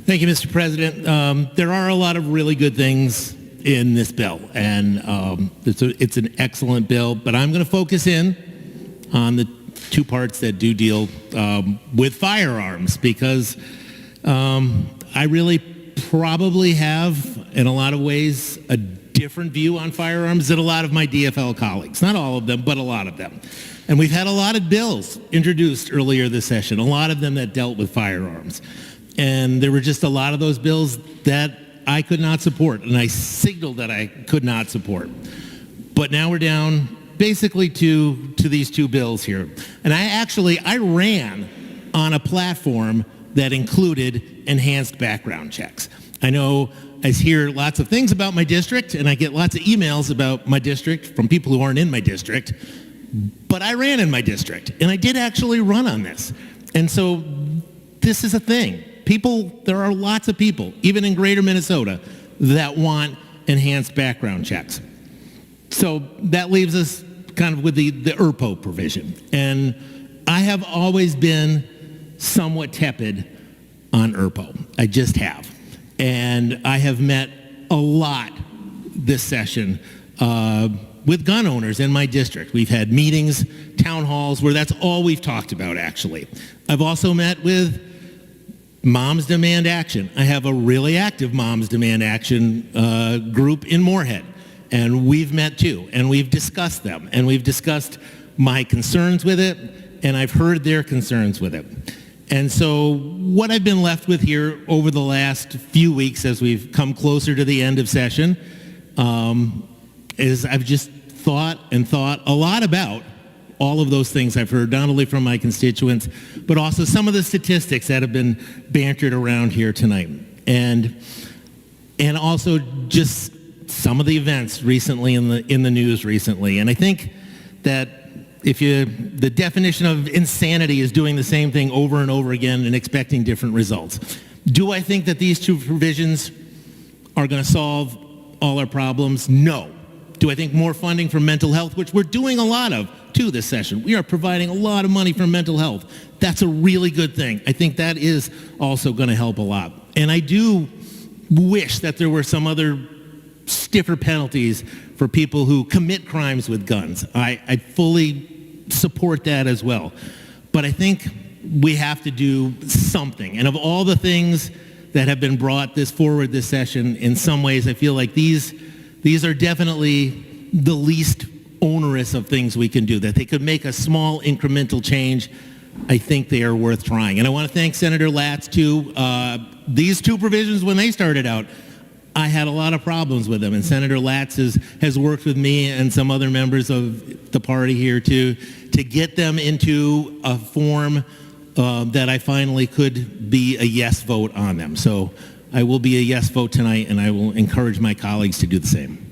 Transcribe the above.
Thank you, Mr. President. There are a lot of really good things in this bill, and it's an excellent bill, but I'm going to focus in on the two parts that do deal with firearms, because I really probably have, in a lot of ways, a different view on firearms than a lot of my DFL colleagues. Not all of them, but a lot of them. And we've had a lot of bills introduced earlier this session, a lot of them that dealt with firearms. And there were just a lot of those bills that I could not support, and I signaled that I could not support. But now we're down basically to these two bills here. And I ran on a platform that included enhanced background checks. I know I hear lots of things about my district, and I get lots of emails about my district from people who aren't in my district, but I ran in my district, and I did actually run on this. And so this is a thing. There are lots of people, even in greater Minnesota, that want enhanced background checks. So that leaves us kind of with the ERPO provision. And I have always been somewhat tepid on ERPO. I just have. And I have met a lot this session with gun owners in my district. We've had meetings, town halls, where that's all we've talked about, actually. I've also met with Moms Demand Action. I have a really active Moms Demand Action group in Moorhead, and we've met too, and we've discussed them, and we've discussed my concerns with it, and I've heard their concerns with it. And so what I've been left with here over the last few weeks as we've come closer to the end of session is I've just thought a lot about all of those things I've heard, not only from my constituents, but also some of the statistics that have been bantered around here tonight. And also just some of the events recently in the news recently. And I think that the definition of insanity is doing the same thing over and over again and expecting different results. Do I think that these two provisions are going to solve all our problems? No. Do I think more funding for mental health, which we're doing a lot of too this session? We are providing a lot of money for mental health. That's a really good thing. I think that is also going to help a lot. And I do wish that there were some other stiffer penalties for people who commit crimes with guns. I fully support that as well. But I think we have to do something. And of all the things that have been brought forward this session, in some ways I feel like these are definitely the least onerous of things we can do, that they could make a small incremental change. I think they are worth trying. And I want to thank Senator Latz too. These two provisions, when they started out, I had a lot of problems with them, and Senator Latz has worked with me and some other members of the party here to get them into a form that I finally could be a yes vote on them. So I will be a yes vote tonight, and I will encourage my colleagues to do the same.